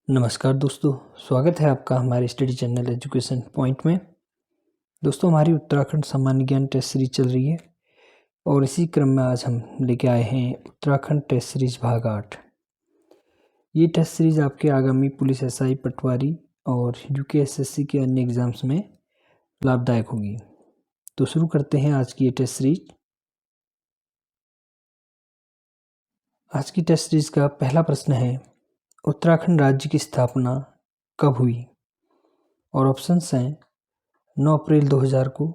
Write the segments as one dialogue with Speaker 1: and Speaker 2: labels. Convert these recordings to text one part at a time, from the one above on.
Speaker 1: नमस्कार दोस्तों, स्वागत है आपका हमारे स्टडी चैनल एजुकेशन पॉइंट में। दोस्तों, हमारी उत्तराखंड सामान्य ज्ञान टेस्ट सीरीज चल रही है और इसी क्रम में आज हम लेके आए हैं उत्तराखंड टेस्ट सीरीज भाग 8। ये टेस्ट सीरीज आपके आगामी पुलिस एसआई, पटवारी और यूकेएसएससी के अन्य एग्जाम्स में लाभदायक होगी। तो शुरू करते हैं आज की ये टेस्ट सीरीज। आज की टेस्ट सीरीज का पहला प्रश्न है, उत्तराखंड राज्य की स्थापना कब हुई? और ऑप्शंस हैं 9 अप्रैल 2000 को,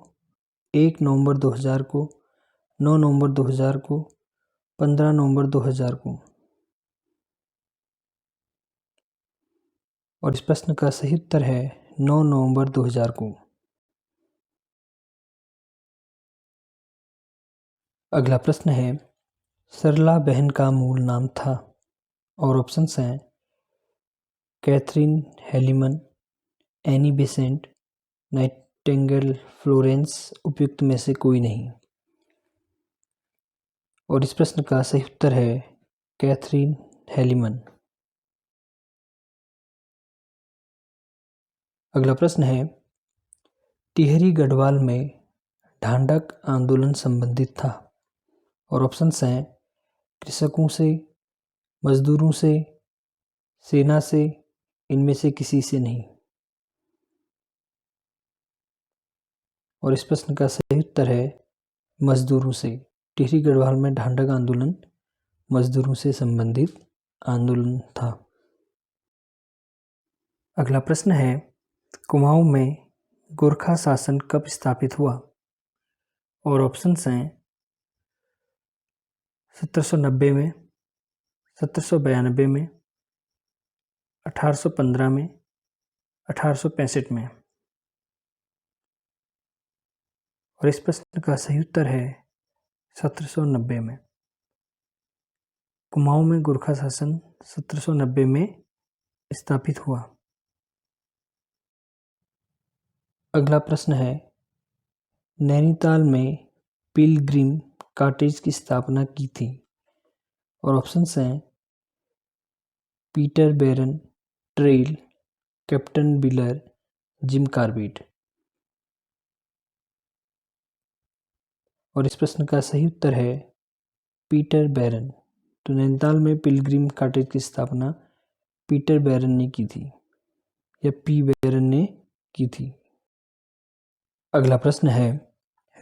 Speaker 1: 1 नवंबर 2000 को, 9 नवंबर 2000 को, 15 नवंबर 2000 को। और इस प्रश्न का सही उत्तर है 9 नवंबर 2000 को। अगला प्रश्न है, सरला बहन का मूल नाम था? और ऑप्शंस हैं Catherine Heilman, Annie Besant, Nightingale Florence, उपयुक्त में से कोई नहीं। और इस प्रश्न का सही उत्तर है कैथरीन हेलिमन। अगला प्रश्न है, टिहरी गढ़वाल में ढांढक आंदोलन संबंधित था? और ऑप्शंस हैं कृषकों से, मजदूरों से, सेना से, इनमें से किसी से नहीं। और इस प्रश्न का सही उत्तर है मजदूरों से। टिहरी गढ़वाल में ढांढक आंदोलन मजदूरों से संबंधित आंदोलन था। अगला प्रश्न है, कुमाऊं में गोरखा शासन कब स्थापित हुआ? और ऑप्शंस हैं 1790 में, 1792 में, 1815 में, 1865 में। और इस प्रश्न का सही उत्तर है 1790 में। कुमाऊं में गोरखा शासन 1790 में स्थापित हुआ। अगला प्रश्न है, नैनीताल में पिलग्रिम कॉटेज की स्थापना की थी? और ऑप्शंस हैं पीटर बेरन, ट्रेल, कैप्टन बिलर, जिम कार्बेट। और इस प्रश्न का सही उत्तर है पीटर बेरन। तो नैनीताल में पिलग्रिम कॉटेज की स्थापना पीटर बेरन ने की थी, या पी बेरन ने की थी। अगला प्रश्न है,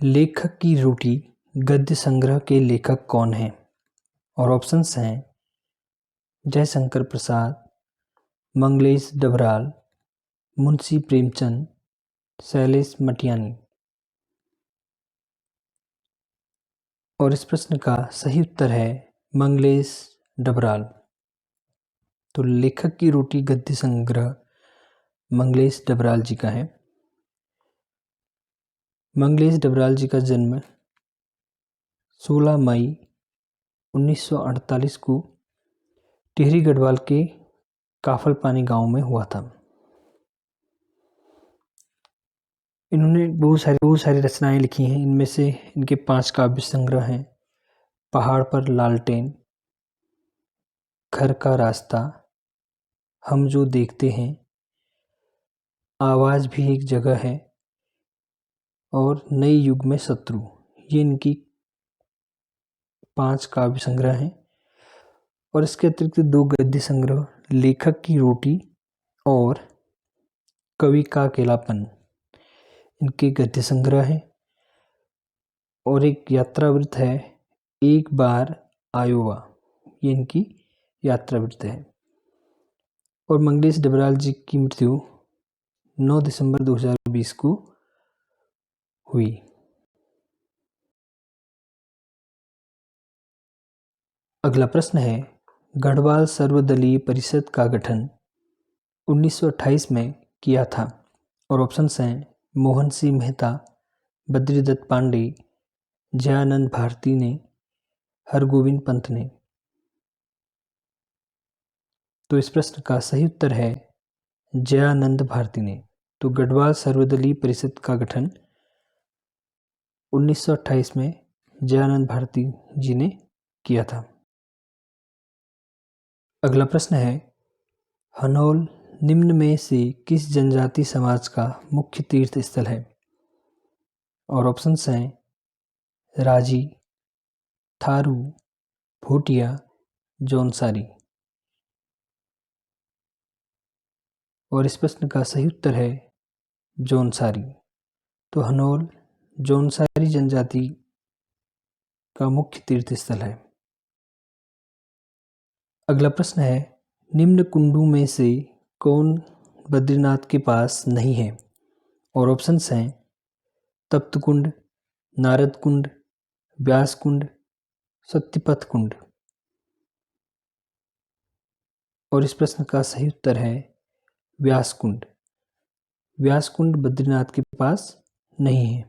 Speaker 1: लेखक की रोटी गद्य संग्रह के लेखक कौन हैं? और ऑप्शंस हैं जयशंकर प्रसाद, मंगलेश डबराल, मुंशी प्रेमचंद, शैलेश मटियानी। और इस प्रश्न का सही उत्तर है मंगलेश डबराल। तो लेखक की रोटी गद्य संग्रह मंगलेश डबराल जी का है। मंगलेश डबराल जी का जन्म 16 मई 1948 को टिहरी गढ़वाल के काफलपानी गांव में हुआ था। इन्होंने बहुत सारी रचनाएं लिखी हैं। इनमें से इनके 5 काव्य संग्रह हैं, पहाड़ पर लालटेन, घर का रास्ता, हम जो देखते हैं, आवाज भी एक जगह है, और नए युग में शत्रु। ये इनकी 5 काव्य संग्रह हैं। और इसके अतिरिक्त 2 गद्य संग्रह, लेखक की रोटी और कवि का अकेलापन, इनके गद्य संग्रह हैं। और एक यात्रावृत्त है, एक बार आयोवा, ये इनकी यात्रावृत्त है। और मंगलेश डबराल जी की मृत्यु 9 दिसंबर 2020 को हुई। अगला प्रश्न है, गढ़वाल सर्वदलीय परिषद का गठन 1928 में किया था? और ऑप्शंस हैं मोहन सिंह मेहता, बद्रीदत्त पांडे, जयानंद भारती ने, हरगोविंद पंत ने। तो इस प्रश्न का सही उत्तर है जयानंद भारती ने। तो गढ़वाल सर्वदलीय परिषद का गठन 1928 में जयानंद भारती जी ने किया था। अगला प्रश्न है, हनोल निम्न में से किस जनजाति समाज का मुख्य तीर्थ स्थल है? और ऑप्शंस हैं राजी, थारू, भूटिया, जौनसारी। और इस प्रश्न का सही उत्तर है जौनसारी। तो हनोल जौनसारी जनजाति का मुख्य तीर्थ स्थल है। अगला प्रश्न है निम्न कुंडों में से कौन बद्रीनाथ के पास नहीं है? और ऑप्शंस हैं तप्त कुंड, नारद कुंड, व्यास कुंड, सत्यपथ कुंड। और इस प्रश्न का सही उत्तर है व्यास कुंड। व्यास कुंड बद्रीनाथ के पास नहीं है।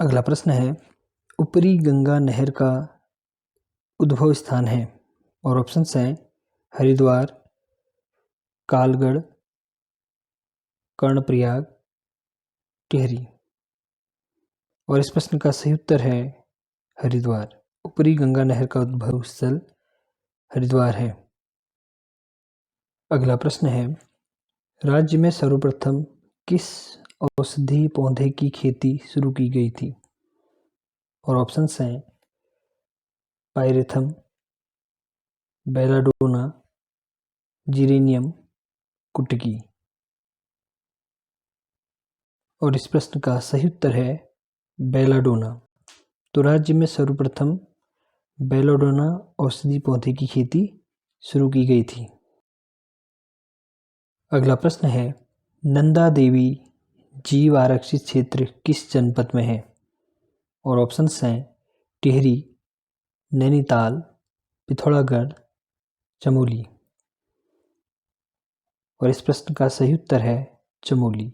Speaker 1: अगला प्रश्न है ऊपरी गंगा नहर का उद्भव स्थान है? और ऑप्शंस हैं हरिद्वार, कालगढ़, कर्णप्रयाग, टिहरी। और इस प्रश्न का सही उत्तर है हरिद्वार। ऊपरी गंगा नहर का उद्भव स्थल हरिद्वार है। अगला प्रश्न है राज्य में सर्वप्रथम किस औषधीय पौधे की खेती शुरू की गई थी? और ऑप्शंस हैं पायरेथम, बेलाडोना, जीरेनियम, कुटकी। और इस प्रश्न का सही उत्तर है बेलाडोना। तो राज्य में सर्वप्रथम बेलाडोना औषधि पौधे की खेती शुरू की गई थी। अगला प्रश्न है नंदा देवी जीव आरक्षित क्षेत्र किस जनपद में है? और ऑप्शंस हैं टिहरी, नैनीताल, पिथौरागढ़, चमोली। और इस प्रश्न का सही उत्तर है चमोली।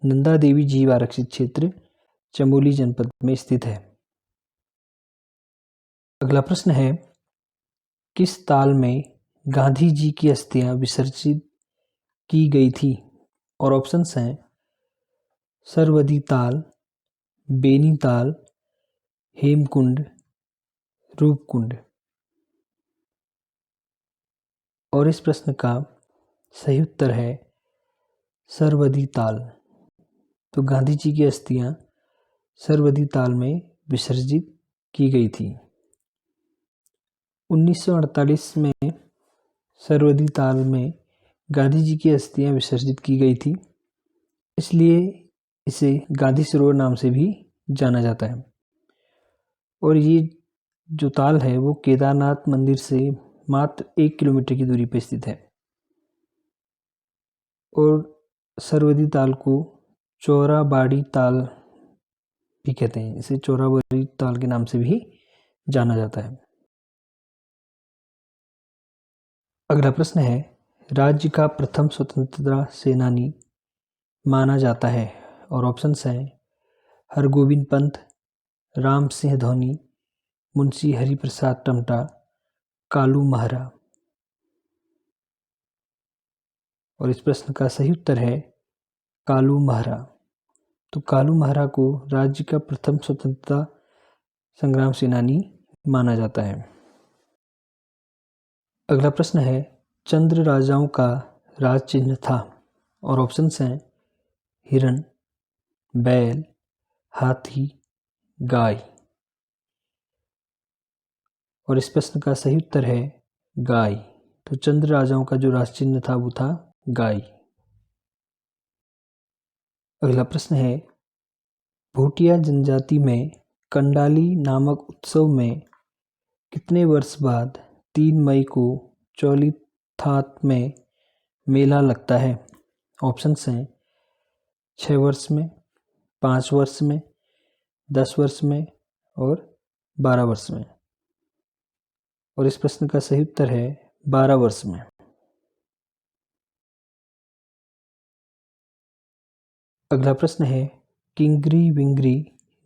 Speaker 1: नंदा देवी जीव आरक्षित क्षेत्र चमोली जनपद में स्थित है। अगला प्रश्न है किस ताल में गांधी जी की अस्थियां विसर्जित की गई थी? और ऑप्शंस हैं सरवदी ताल, बेनी ताल, हेमकुंड, रूपकुंड। और इस प्रश्न का सही उत्तर है सरवदी ताल। तो गांधी जी की अस्थियां सरवदी ताल में विसर्जित की गई थी। 1948 में सरवदी ताल में गांधी जी की अस्थियां विसर्जित की गई थी, इसलिए इसे गांधी सरोवर नाम से भी जाना जाता है। और ये जो ताल है वो केदारनाथ मंदिर से मात्र 1 किलोमीटर की दूरी पर स्थित है। और सरवदी ताल को चौराबाड़ी ताल भी कहते हैं। इसे चौराबाड़ी ताल के नाम से भी जाना जाता है। अगला प्रश्न है राज्य का प्रथम स्वतंत्रता सेनानी माना जाता है? और ऑप्शंस हैं हरगोविंद पंत, राम सिंह धोनी, मुंशी हरिप्रसाद टमटा, कालू महरा। और इस प्रश्न का सही उत्तर है कालू महरा। तो कालू महरा को राज्य का प्रथम स्वतंत्रता संग्राम सेनानी माना जाता है। अगला प्रश्न है चंद्र राजाओं का राज चिन्ह था? और ऑप्शंस हैं हिरण, बैल, हाथी, गाय। और इस प्रश्न का सही उत्तर है गाय। तो चंद्र राजाओं का जो राज चिन्ह था वो था गाय। अगला प्रश्न है भूटिया जनजाति में कंडाली नामक उत्सव में कितने वर्ष बाद 3 मई को चौलीथात में मेला लगता है? ऑप्शंस हैं 6 वर्ष में, 5 वर्ष में, 10 वर्ष में और 12 वर्ष में। और इस प्रश्न का सही उत्तर है 12 वर्ष में। अगला प्रश्न है किंगरी विंगरी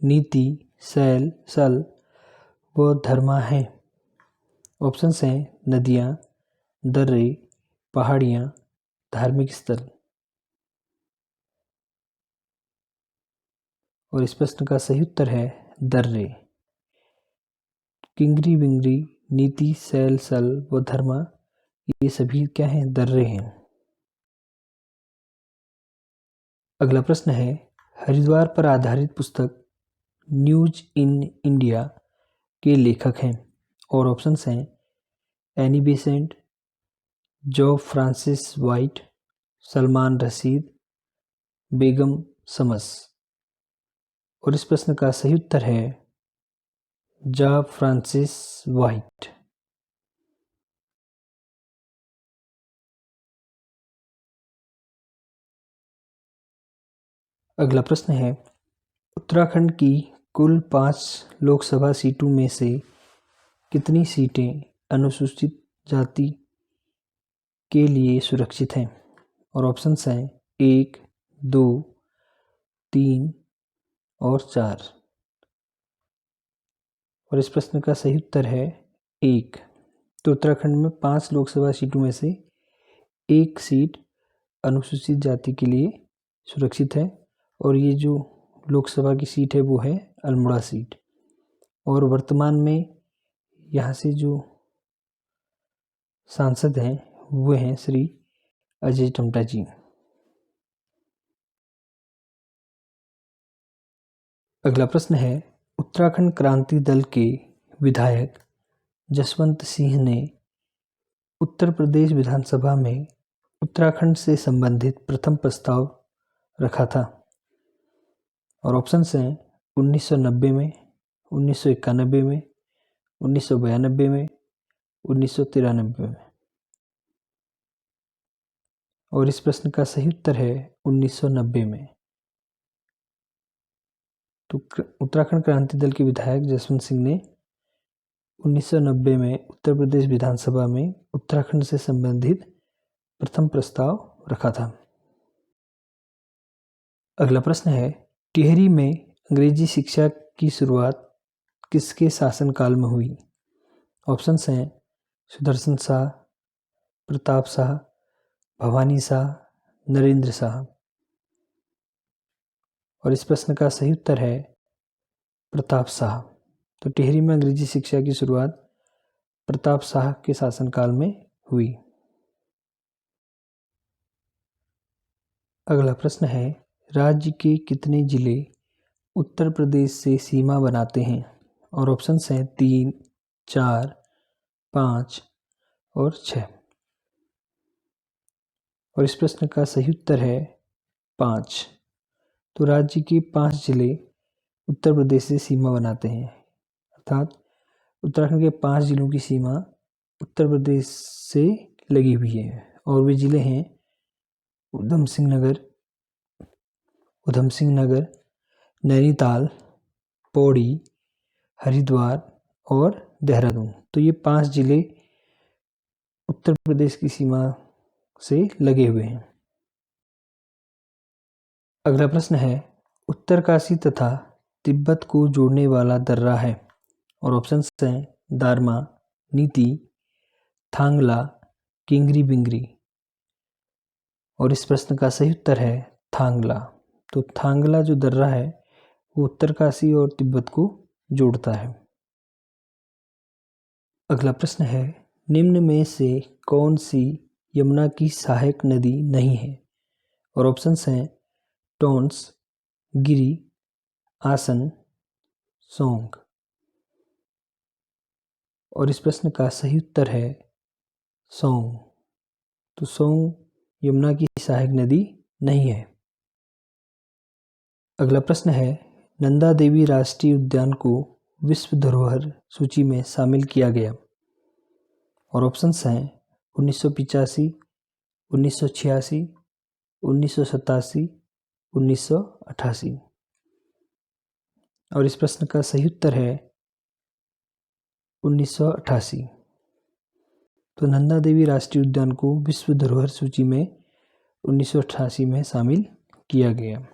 Speaker 1: नीति सैल सल व धर्मा है? ऑप्शंस हैं नदियाँ, दर्रे, पहाड़ियाँ, धार्मिक स्थल। और इस प्रश्न का सही उत्तर है दर्रे। किंगरी विंगरी नीति सैल सल व धर्मा ये सभी क्या हैं? दर्रे हैं। अगला प्रश्न है, हरिद्वार पर आधारित पुस्तक न्यूज इन इंडिया के लेखक हैं, और ऑप्शंस हैं Annie Besant, Job Francis White, Salman Rashid, Begum समस। और इस प्रश्न का सही उत्तर है जॉब फ्रांसिस वाइट। अगला प्रश्न है, उत्तराखंड की कुल 5 लोकसभा सीटों में से कितनी सीटें अनुसूचित जाति के लिए सुरक्षित हैं? और ऑप्शंस हैं 1, 2, 3 और 4। और इस प्रश्न का सही उत्तर है 1। तो उत्तराखंड में 5 लोकसभा सीटों में से 1 सीट अनुसूचित जाति के लिए सुरक्षित है, और ये जो लोकसभा की सीट है वो है अल्मोड़ा सीट। और वर्तमान में यहाँ से जो सांसद हैं वो हैं श्री अजय टम्टा जी। अगला प्रश्न है, उत्तराखंड क्रांति दल के विधायक जसवंत सिंह ने उत्तर प्रदेश विधानसभा में उत्तराखंड से संबंधित प्रथम प्रस्ताव रखा था। और ऑप्शंस हैं 1990 में, 1991 में, 1992 में, 1993 में। और इस प्रश्न का सही उत्तर है 1990 में। तो उत्तराखंड क्रांति दल के विधायक जसवंत सिंह ने 1990 में उत्तर प्रदेश विधानसभा में उत्तराखंड से संबंधित प्रथम प्रस्ताव रखा था। अगला प्रश्न है, टिहरी में अंग्रेजी शिक्षा की शुरुआत किसके शासनकाल में हुई? ऑप्शंस हैं सुदर्शन शाह, प्रताप शाह, भवानी शाह, नरेंद्र शाह। और इस प्रश्न का सही उत्तर है प्रताप शाह। तो टिहरी में अंग्रेजी शिक्षा की शुरुआत प्रताप शाह के शासनकाल में हुई। अगला प्रश्न है, राज्य के कितने जिले उत्तर प्रदेश से सीमा बनाते हैं? और ऑप्शंस हैं 3, 4, 5 और 6। और इस प्रश्न का सही उत्तर है 5। तो राज्य के 5 जिले उत्तर प्रदेश से सीमा बनाते हैं, अर्थात उत्तराखंड के 5 जिलों की सीमा उत्तर प्रदेश से लगी हुई है। और वे जिले हैं उधम सिंह नगर, नैनीताल, पौड़ी, हरिद्वार और देहरादून। तो ये 5 जिले उत्तर प्रदेश की सीमा से लगे हुए हैं। अगला प्रश्न है, उत्तरकाशी तथा तिब्बत को जोड़ने वाला दर्रा है? और ऑप्शंस हैं दारमा, नीति, थांगला, किंगरी बिंगरी। और इस प्रश्न का सही उत्तर है थांगला। तो थांगला जो दर्रा है वो उत्तरकाशी और तिब्बत को जोड़ता है। अगला प्रश्न है, निम्न में से कौन सी यमुना की सहायक नदी नहीं है? और ऑप्शंस हैं टोंस, गिरी, आसन, सोंग। और इस प्रश्न का सही उत्तर है सोंग। तो सोंग यमुना की सहायक नदी नहीं है। अगला प्रश्न है, नंदा देवी राष्ट्रीय उद्यान को विश्व धरोहर सूची में शामिल किया गया? और ऑप्शंस हैं 1985, 1986, 1987, 1988। और इस प्रश्न का सही उत्तर है 1988। तो नंदा देवी राष्ट्रीय उद्यान को विश्व धरोहर सूची में 1988 में शामिल किया गया।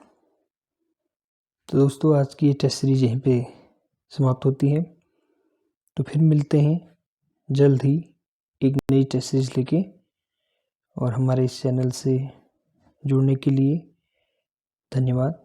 Speaker 1: तो दोस्तों, आज की ये टेस्ट सीरीज यहीं पे समाप्त होती है। तो फिर मिलते हैं जल्द ही एक नई टेस्ट सीरीज लेके। और हमारे इस चैनल से जुड़ने के लिए धन्यवाद।